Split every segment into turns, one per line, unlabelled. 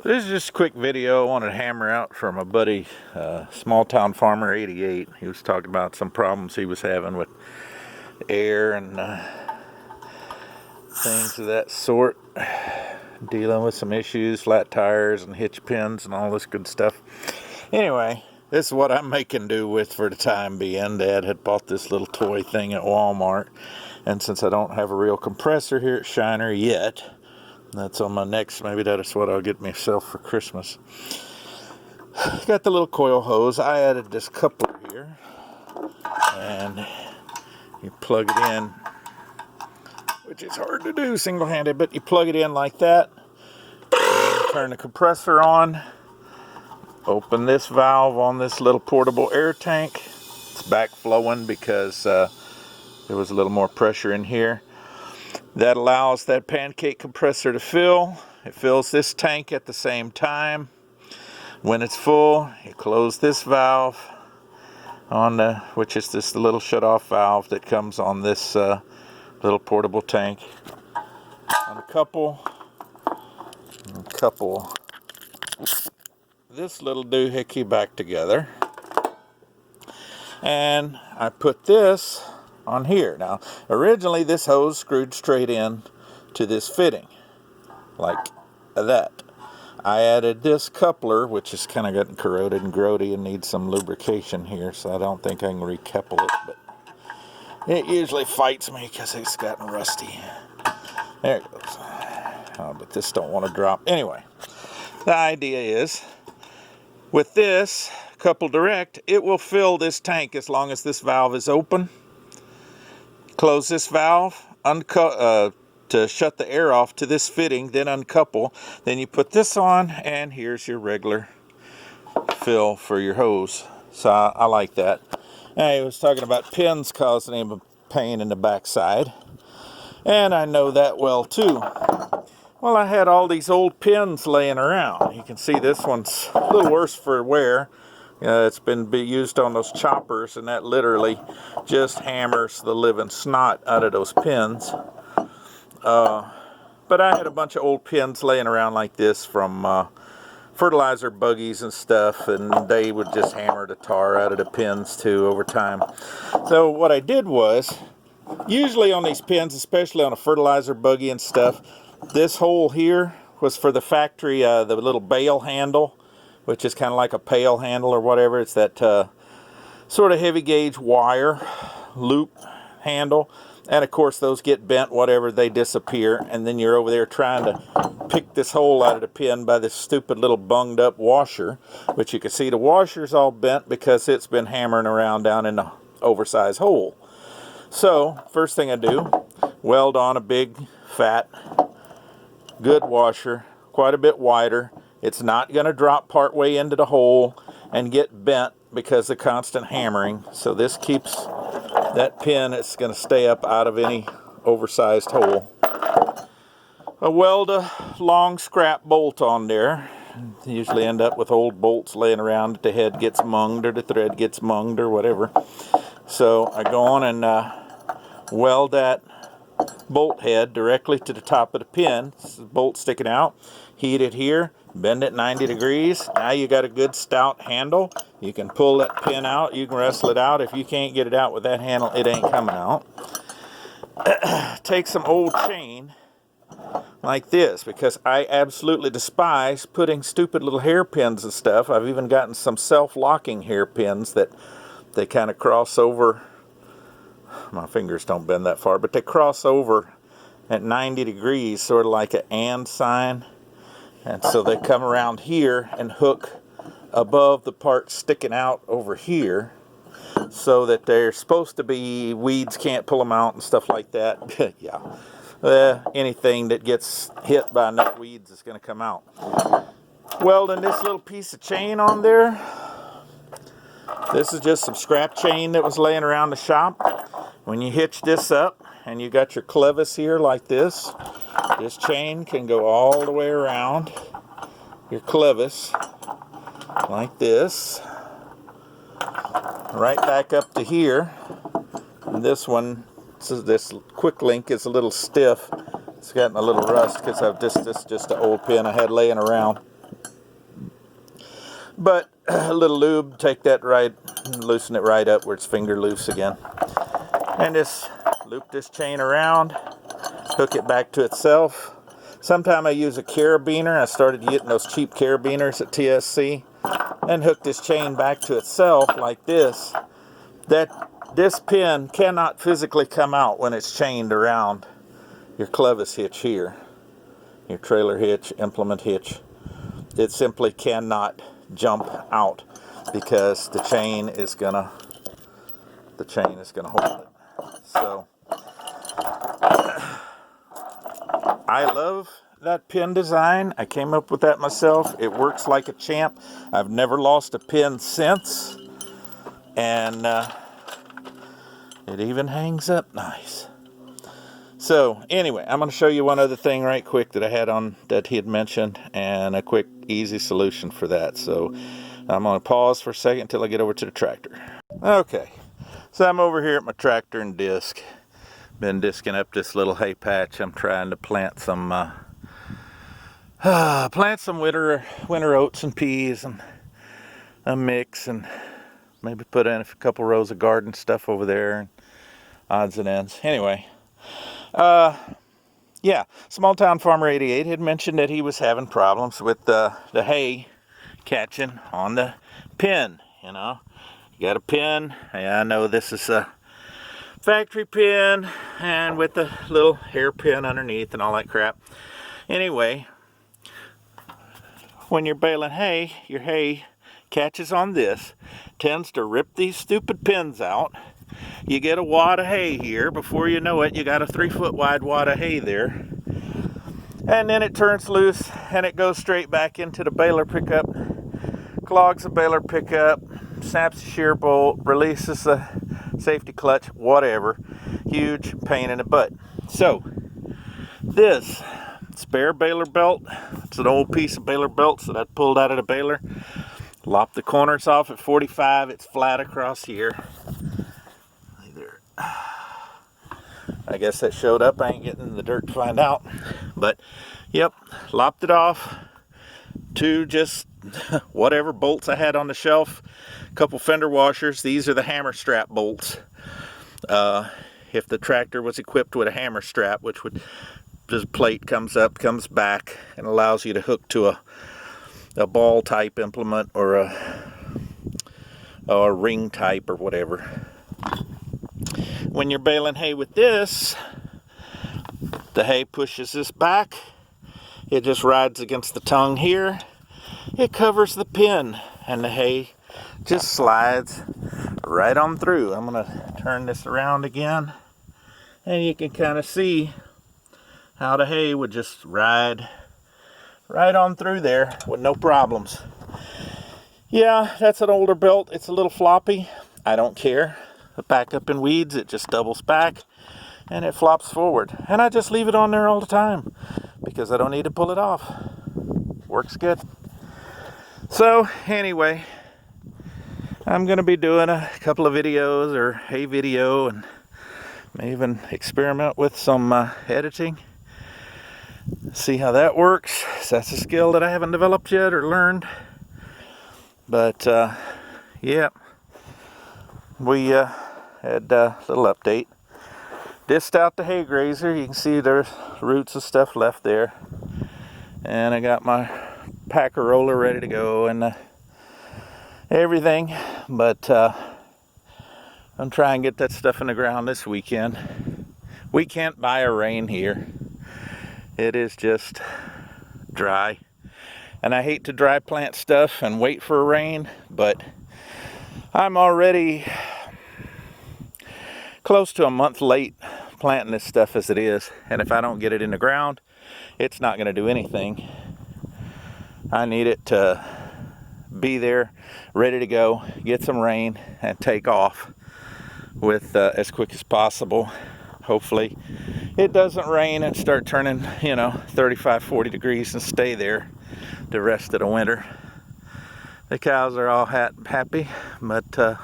This is just a quick video I wanted to hammer out from my buddy, SmalltownFarmer88. He was talking about some problems he was having with air and things of that sort. Dealing with some issues, flat tires and hitch pins and all this good stuff. Anyway, this is what I'm making do with for the time being. Dad had bought this little toy thing at Walmart. And since I don't have a real compressor here at Shiner yet, that's on my next, maybe that's what I'll get myself for Christmas. Got the little coil hose. I added this coupler here. And you plug it in, which is hard to do single-handed, but you plug it in like that. Turn the compressor on. Open this valve on this little portable air tank. It's backflowing because there was a little more pressure in here. That allows that pancake compressor to fill. It fills this tank at the same time. When it's full, you close this valve on the, which is this little shut-off valve that comes on this little portable tank. Uncouple this little doohickey back together, and I put this on here. Now, originally this hose screwed straight in to this fitting, like that. I added this coupler, which is kind of getting corroded and grody and needs some lubrication here, so I don't think I can recouple it, but it usually fights me because it's gotten rusty. There it goes. Oh, but this don't want to drop. Anyway, the idea is, with this coupled direct, it will fill this tank as long as this valve is open. Close this valve to shut the air off to this fitting, then uncouple. Then you put this on, and here's your regular fill for your hose. So I like that. And he was talking about pins causing him a pain in the backside, and I know that well too. Well, I had all these old pins laying around. You can see this one's a little worse for wear. It's been used on those choppers, and that literally just hammers the living snot out of those pins. But I had a bunch of old pins laying around like this from fertilizer buggies and stuff, and they would just hammer the tar out of the pins too over time. So what I did was, usually on these pins, especially on a fertilizer buggy and stuff, this hole here was for the factory, the little bale handle, which is kind of like a pail handle or whatever. It's that sort of heavy gauge wire loop handle. And of course those get bent, whatever, they disappear. And then you're over there trying to pick this hole out of the pin by this stupid little bunged up washer, which you can see the washer's all bent because it's been hammering around down in the oversized hole. So first thing I do, weld on a big fat good washer, quite a bit wider. It's not going to drop part way into the hole and get bent because of constant hammering. So this keeps that pin, it's going to stay up out of any oversized hole. I weld a long scrap bolt on there. You usually end up with old bolts laying around that the head gets munged or the thread gets munged or whatever. So I go on and weld that bolt head directly to the top of the pin. This is the bolt sticking out. Heat it here, bend it 90 degrees. Now you got a good stout handle. You can pull that pin out, you can wrestle it out. If you can't get it out with that handle, it ain't coming out. Take some old chain like this, because I absolutely despise putting stupid little hairpins and stuff. I've even gotten some self-locking hairpins that they kind of cross over. My fingers don't bend that far, but they cross over at 90 degrees, sort of like an and sign. And so they come around here and hook above the part sticking out over here, so that they're supposed to be, weeds can't pull them out and stuff like that. Yeah, anything that gets hit by enough weeds is going to come out. Welding this little piece of chain on there. This is just some scrap chain that was laying around the shop. When you hitch this up and you got your clevis here like this chain can go all the way around your clevis like this, right back up to here. And this one, this quick link is a little stiff. It's gotten a little rust because this is just an old pin I had laying around. But a little lube, take that right, loosen it right up where it's finger loose again. And just loop this chain around, hook it back to itself. Sometimes I use a carabiner. I started getting those cheap carabiners at TSC. And hook this chain back to itself like this. This pin cannot physically come out when it's chained around your clevis hitch here. Your trailer hitch, implement hitch. It simply cannot jump out because the chain is gonna hold it. So I love that pin design. I came up with that myself. It works like a champ. I've never lost a pin since, and it even hangs up nice. So anyway, I'm going to show you one other thing right quick that I had on that he had mentioned, and a quick easy solution for that. So I'm going to pause for a second until I get over to the tractor. Okay, so I'm over here at my tractor and disc. Been disking up this little hay patch. I'm trying to plant some winter oats and peas and a mix, and maybe put in a couple rows of garden stuff over there and odds and ends. Anyway, yeah, SmalltownFarmer88 had mentioned that he was having problems with the hay catching on the pin. You know, you got a pin. Yeah, I know this is a factory pin, and with the little hairpin underneath and all that crap. Anyway, when you're baling hay, your hay catches on this, tends to rip these stupid pins out. You get a wad of hay here. Before you know it, you got a 3-foot wide wad of hay there. And then it turns loose and it goes straight back into the baler pickup, clogs the baler pickup, snaps the shear bolt, releases the safety clutch, whatever. Huge pain in the butt. So, this spare baler belt, it's an old piece of baler belts that I pulled out of the baler. Lopped the corners off at 45. It's flat across here. I guess that showed up. I ain't getting in the dirt to find out. But, yep, lopped it off. 2 just whatever bolts I had on the shelf. A couple fender washers. These are the hammer strap bolts. If the tractor was equipped with a hammer strap, which would, this plate comes up, comes back, and allows you to hook to a ball type implement or a ring type or whatever. When you're baling hay with this, the hay pushes this back. It just rides against the tongue here. It covers the pin, and the hay just slides right on through. I'm going to turn this around again, and you can kind of see how the hay would just ride right on through there with no problems. Yeah, that's an older belt. It's a little floppy. I don't care. Back up in weeds, it just doubles back and it flops forward. And I just leave it on there all the time because I don't need to pull it off. Works good. So anyway, I'm going to be doing a couple of videos or hay video, and may even experiment with some editing. See how that works. That's a skill that I haven't developed yet or learned. But yeah, we had a little update. Dissed out the hay grazer. You can see there's roots and stuff left there. And I got my packer roller ready to go and everything. But I'm trying to get that stuff in the ground this weekend. We can't buy a rain here. It is just dry. And I hate to dry plant stuff and wait for a rain, but I'm already close to a month late planting this stuff as it is. And if I don't get it in the ground, it's not going to do anything. I need it to be there, ready to go, get some rain, and take off with as quick as possible. Hopefully it doesn't rain and start turning, 35, 40 degrees and stay there the rest of the winter. The cows are all happy, but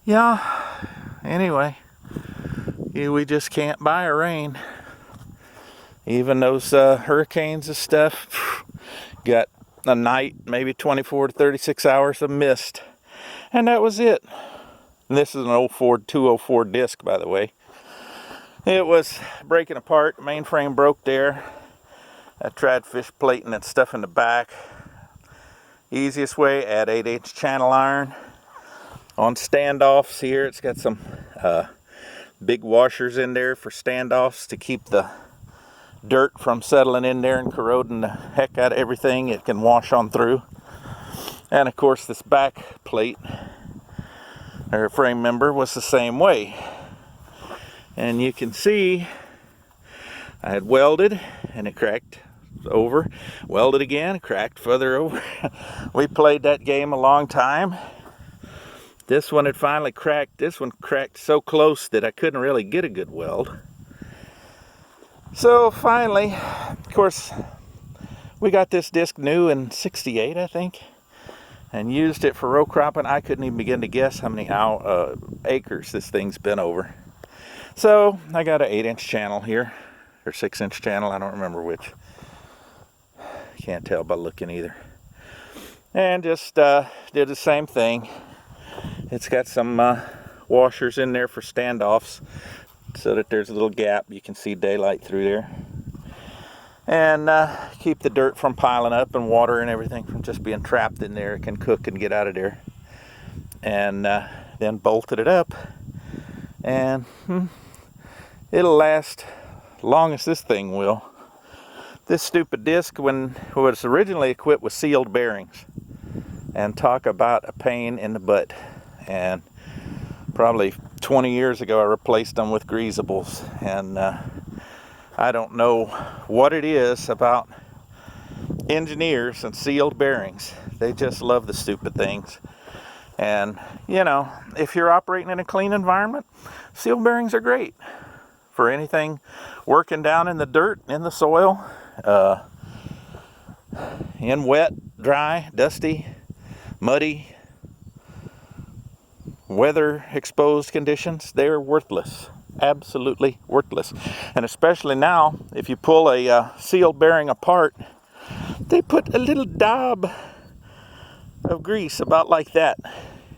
yeah, anyway, we just can't buy a rain. Even those hurricanes and stuff got a night, maybe 24 to 36 hours of mist. And that was it. And this is an old Ford 204 disc, by the way. It was breaking apart. The mainframe broke there. I tried fish plating and stuff in the back. Easiest way, add 8-inch channel iron. On standoffs here, it's got some big washers in there for standoffs to keep the dirt from settling in there and corroding the heck out of everything. It can wash on through. And of course this back plate or frame member was the same way. And you can see I had welded and it cracked over, welded again, cracked further over. We played that game a long time. This one had finally cracked. This one cracked so close that I couldn't really get a good weld. So finally, of course, we got this disc new in '68, I think, and used it for row cropping. I couldn't even begin to guess how many acres this thing's been over. So I got an 8-inch channel here, or 6-inch channel, I don't remember which. Can't tell by looking either. And just did the same thing. It's got some washers in there for standoffs so that there's a little gap. You can see daylight through there. And keep the dirt from piling up and water and everything from just being trapped in there. It can cook and get out of there. And then bolted it up. And it'll last long as this thing will. This stupid disc, when it was originally equipped with sealed bearings. And talk about a pain in the butt. And probably 20 years ago I replaced them with greasables, and I don't know what it is about engineers and sealed bearings. They just love the stupid things. And you know, if you're operating in a clean environment, sealed bearings are great for anything working down in the dirt, in the soil, in wet, dry, dusty, muddy, weather exposed conditions. They're worthless, absolutely worthless. And especially now, if you pull a sealed bearing apart, they put a little dab of grease about like that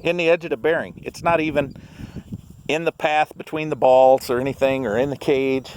in the edge of the bearing. It's not even in the path between the balls or anything, or in the cage,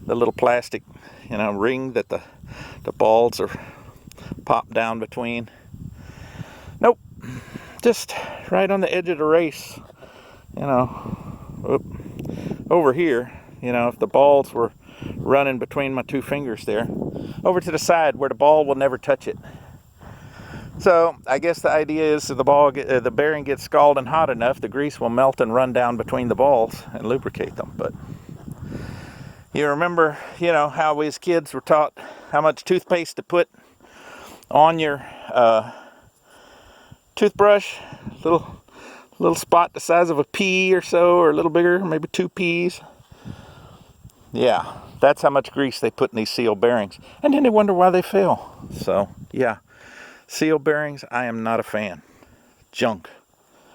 the little plastic, you know, ring that the balls are popped down between. Nope, just right on the edge of the race, you know, over here, you know, if the balls were running between my two fingers there, over to the side where the ball will never touch it. So I guess the idea is if the bearing gets scalding hot enough, the grease will melt and run down between the balls and lubricate them. But you remember, you know, how we as kids were taught how much toothpaste to put on your toothbrush, little spot the size of a pea or so, or a little bigger, maybe 2 peas. Yeah, that's how much grease they put in these seal bearings, and then they wonder why they fail. So yeah, seal bearings, I am not a fan. Junk,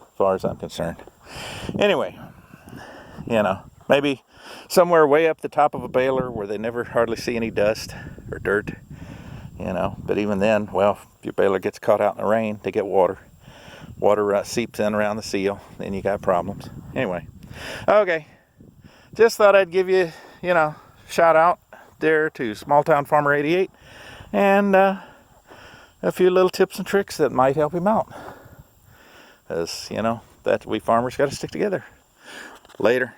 as far as I'm concerned. Anyway, you know, maybe somewhere way up the top of a baler where they never hardly see any dust or dirt, you know. But even then, well, if your baler gets caught out in the rain, they get water. Water seeps in around the seal, then you got problems. Anyway, okay, just thought I'd give you, you know, shout out there to SmalltownFarmer88, and a few little tips and tricks that might help him out. As you know, that we farmers got to stick together. Later.